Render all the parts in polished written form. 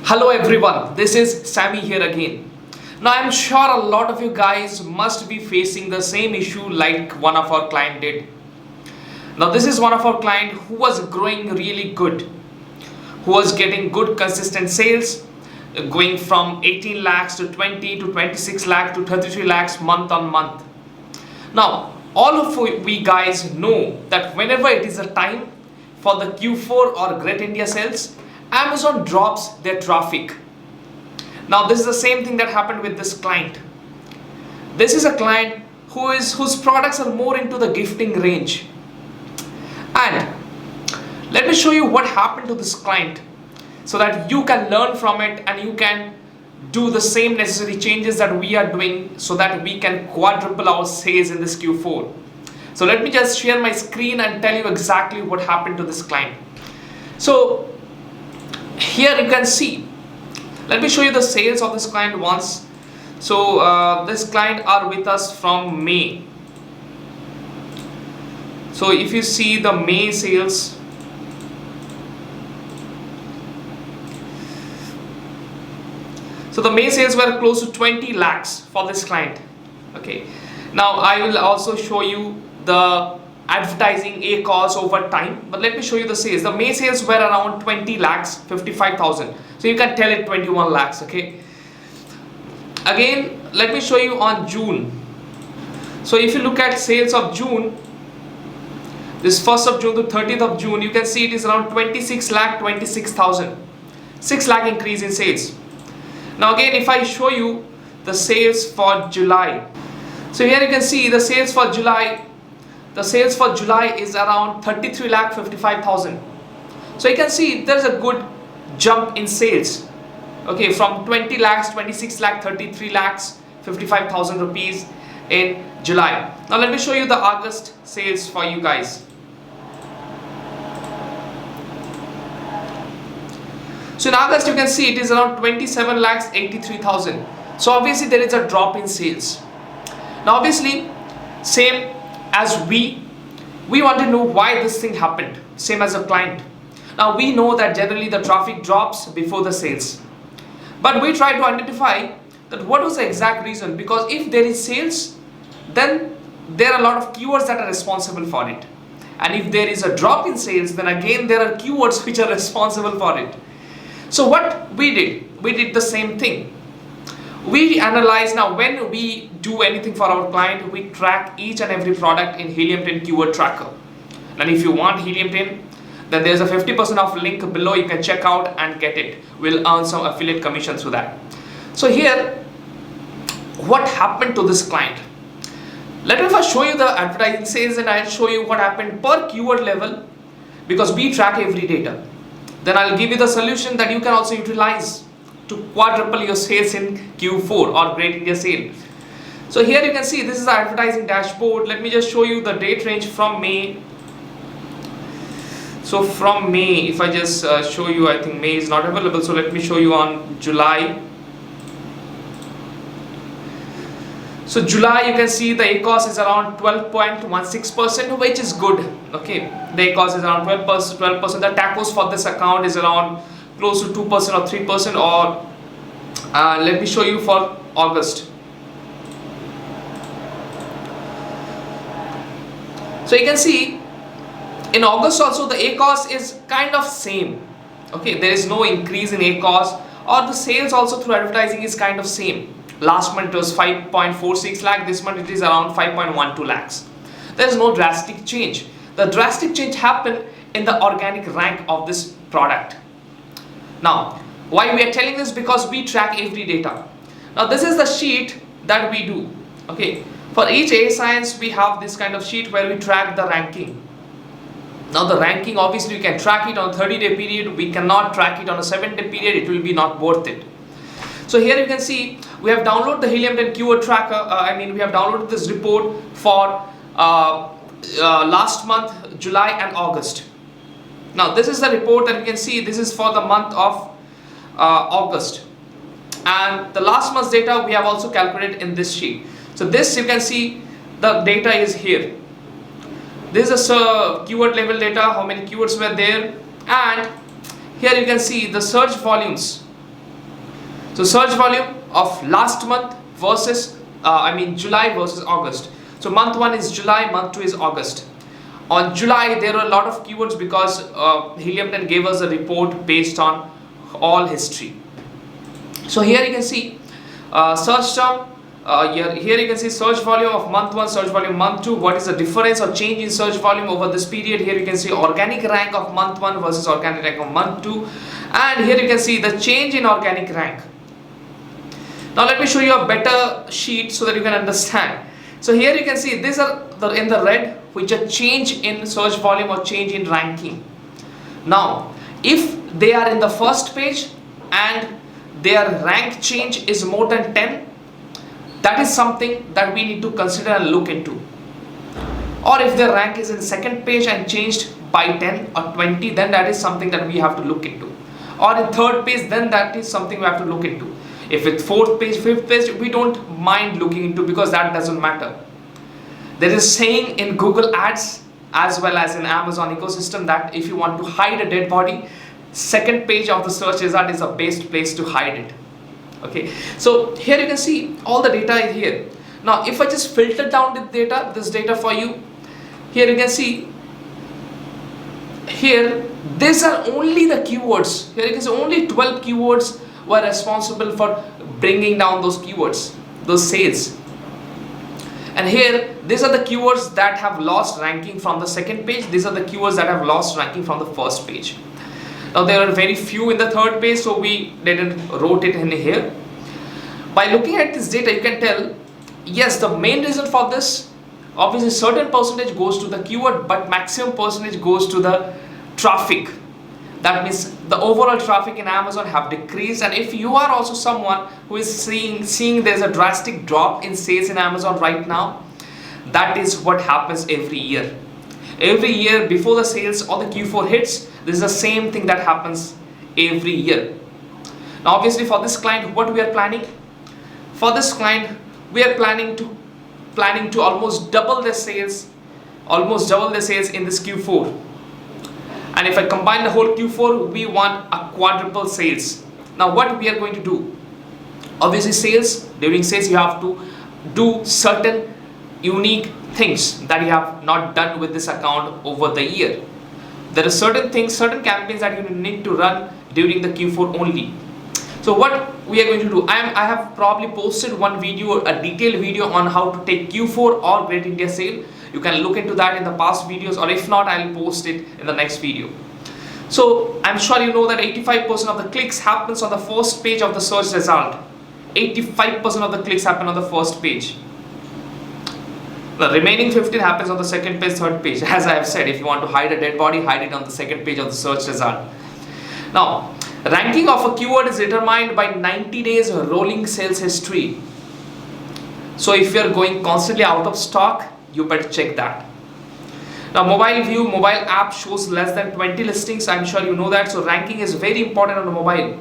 Hello everyone, this is Sammy here again. Now I'm sure a lot of you guys must be facing the same issue like one of our client did. Now this is one of our client who was growing really good, who was getting good consistent sales, going from 18 lakhs to 20 to 26 lakh to 33 lakhs month on month. Now all of we guys know that whenever it is a time for the Q4 or Great India sales, Amazon drops their traffic. Now this is the same thing that happened with this client. This is a client whose products are more into the gifting range. And let me show you what happened to this client so that you can learn from it and you can do the same necessary changes that we are doing so that we can quadruple our sales in this Q4. So let me just share my screen and tell you exactly what happened to this client. So here you can see, let me show you the sales of this client once. So this client are with us from May. So if you see the May sales, so the May sales were close to 20 lakhs for this client. Okay, now I will also show you the advertising A cost over time, but let me show you the sales. The May sales were around 20 lakhs 55,000, so you can tell it 21 lakhs. Okay, again let me show you on June. So if you look at sales of June, this 1st of June to 30th of June, you can see it is around 26 lakh 26,000, 6 lakh increase in sales. Now again if I show you the sales for July, so here you can see the sales for July. The sales for July is around 33 lakh 55,000. So you can see there's a good jump in sales. Okay, from 20 lakhs, 26 lakh, 33 lakhs 55,000 rupees in July. Now let me show you the August sales for you guys. So in August you can see it is around 27 lakhs 83,000. So obviously there is a drop in sales. Now obviously same as we want to know why this thing happened, same as a client. Now we know that generally the traffic drops before the sales, but we try to identify that what was the exact reason, because if there is sales, then there are a lot of keywords that are responsible for it, and if there is a drop in sales, then again there are keywords which are responsible for it. So what we did the same thing. We analyze. Now when we do anything for our client, we track each and every product in Helium 10 keyword tracker. And if you want Helium 10, then there's a 50% off link below, you can check out and get it. We'll earn some affiliate commission through that. So here, what happened to this client? Let me first show you the advertising sales and I'll show you what happened per keyword level, because we track every data. Then I'll give you the solution that you can also utilize to quadruple your sales in Q4 or Great India sale. So here you can see this is the advertising dashboard. Let me just show you the date range from May. So from May, if I just show you, I think May is not available, so let me show you on July. So July you can see the ACOS is around 12.16%, which is good. Okay, the ACOS is around 12%. The tacos for this account is around close to 2% or 3%, or let me show you for August. So you can see in August also the ACOS is kind of same. Okay, there is no increase in ACOS, or the sales also through advertising is kind of same. Last month it was 5.46 lakh, this month it is around 5.12 lakhs. There is no drastic change. The drastic change happened in the organic rank of this product. Now, why we are telling this? Because we track every data. Now this is the sheet that we do. Okay, for each A science we have this kind of sheet where we track the ranking. Now the ranking, obviously you can track it on a 30-day period. We cannot track it on a 7-day period. It will be not worth it. So here you can see we have downloaded the Helium 10 keyword tracker. We have downloaded this report for last month, July and August. Now this is the report that you can see. This is for the month of August, and the last month's data we have also calculated in this sheet. So this you can see the data is here. This is a keyword level data, how many keywords were there, and here you can see the search volumes. So search volume of last month versus July versus August. So month 1 is July, month 2 is August. On July there are a lot of keywords because Helium 10 gave us a report based on all history. So here you can see search term. Here you can see search volume of month 1, search volume month 2. What is the difference or change in search volume over this period? Here you can see organic rank of month 1 versus organic rank of month 2. And here you can see the change in organic rank. Now let me show you a better sheet so that you can understand. So here you can see these are in the red, which are change in search volume or change in ranking. Now if they are in the first page and their rank change is more than 10, that is something that we need to consider and look into. Or if their rank is in second page and changed by 10 or 20, then that is something that we have to look into. Or in third page, then that is something we have to look into. If it's fourth page, fifth page, we don't mind looking into because that doesn't matter. There is saying in Google Ads as well as in Amazon ecosystem that if you want to hide a dead body, second page of the search result is the best place to hide it. Okay, so here you can see all the data is here. Now if I just filter down this data for you, here you can see here these are only the keywords. Here you can see only 12 keywords were responsible for bringing down those keywords, those sales. And here these are the keywords that have lost ranking from the second page. These are the keywords that have lost ranking from the first page. Now there are very few in the third page, so we didn't wrote it in here. By looking at this data, you can tell, yes, the main reason for this, obviously certain percentage goes to the keyword, but maximum percentage goes to the traffic. That means the overall traffic in Amazon have decreased. And if you are also someone who is seeing there's a drastic drop in sales in Amazon right now, that is what happens every year. Every year before the sales or the Q4 hits, this is the same thing that happens every year. Now obviously for this client, what we are planning? For this client, we are planning to almost double their sales in this Q4. And if I combine the whole Q4, we want a quadruple sales. Now what we are going to do? Obviously during sales you have to do certain unique things that you have not done with this account over the year. There are certain campaigns that you need to run during the Q4 only. So what we are going to do, I have probably posted one video, a detailed video on how to take Q4 or Great India Sale. You can look into that in the past videos, or if not, I'll post it in the next video. So I'm sure you know that 85% of the clicks happens on the first page of the search result. 85% of the clicks happen on the first page. The remaining 15 happens on the second page, third page. As I have said, if you want to hide a dead body, hide it on the second page of the search result. Now, ranking of a keyword is determined by 90 days rolling sales history. So if you are going constantly out of stock, you better check that. Now mobile app shows less than 20 listings. I'm sure you know that. So ranking is very important on the mobile.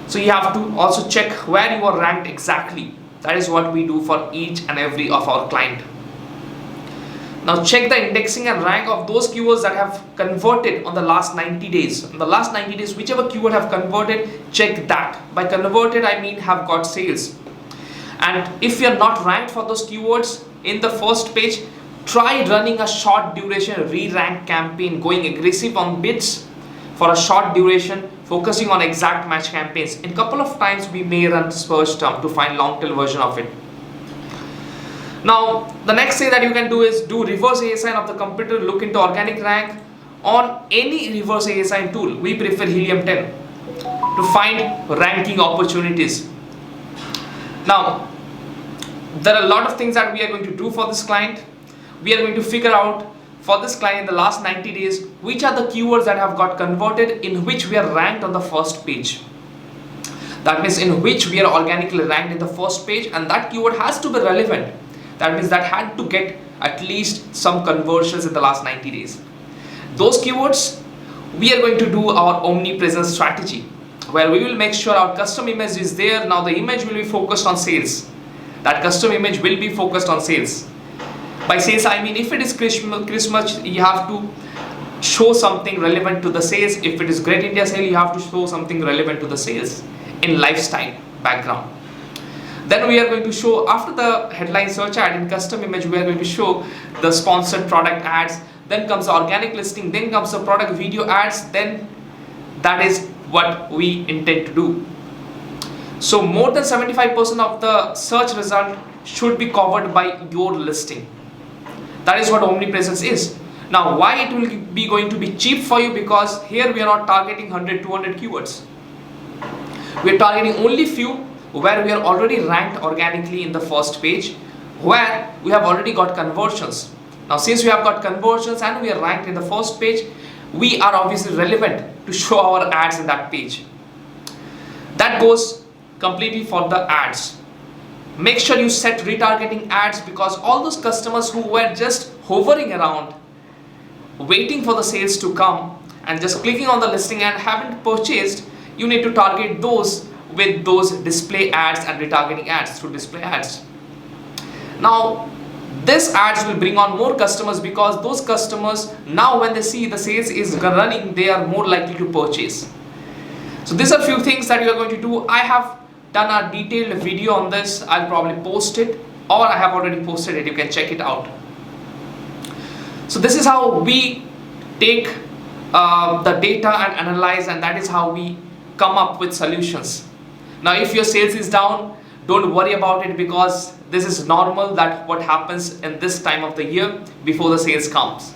So you have to also check where you are ranked exactly. That is what we do for each and every of our client. Now check the indexing and rank of those keywords that have converted on the last 90 days. In the last 90 days, whichever keyword have converted, check that. By converted, I mean have got sales. And if you are not ranked for those keywords in the first page, try running a short duration re-rank campaign, going aggressive on bids for a short duration, focusing on exact match campaigns. In couple of times, we may run search term to find long tail version of it. Now, the next thing that you can do is do reverse ASIN of the computer, look into organic rank on any reverse ASIN tool. We prefer Helium 10 to find ranking opportunities. Now, there are a lot of things that we are going to do for this client. We are going to figure out for this client in the last 90 days, which are the keywords that have got converted in which we are ranked on the first page. That means in which we are organically ranked in the first page, and that keyword has to be relevant. That means that had to get at least some conversions in the last 90 days. Those keywords, we are going to do our omnipresence strategy, where we will make sure our custom image is there. Now the image will be focused on sales. That custom image will be focused on sales. By sales, I mean if it is Christmas, you have to show something relevant to the sales. If it is Great India Sale, you have to show something relevant to the sales. in lifestyle background. Then we are going to show, after the headline search ad, in custom image we are going to show the sponsored product ads, then comes the organic listing, then comes the product video ads. Then that is what we intend to do. So more than 75% of the search result should be covered by your listing. That is what omnipresence is. Now why it will be going to be cheap for you? Because here we are not targeting 100, 200 keywords. We are targeting only few where we are already ranked organically in the first page, where we have already got conversions. Now since we have got conversions and we are ranked in the first page, we are obviously relevant to show our ads in that page. That goes completely for the ads. Make sure you set retargeting ads, because all those customers who were just hovering around waiting for the sales to come and just clicking on the listing and haven't purchased, you need to target those with those display ads and retargeting ads through display ads. Now this ads will bring on more customers, because those customers now when they see the sales is running, they are more likely to purchase. So these are few things that you are going to do. I have done a detailed video on this. I'll probably post it, or I have already posted it. You can check it out. So this is how we take the data and analyze, and that is how we come up with solutions. Now if your sales is down, don't worry about it, because this is normal, that what happens in this time of the year before the sales comes.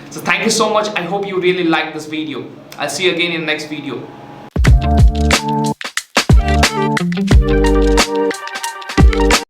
So thank you so much. I hope you really liked this video. I'll see you again in the next video.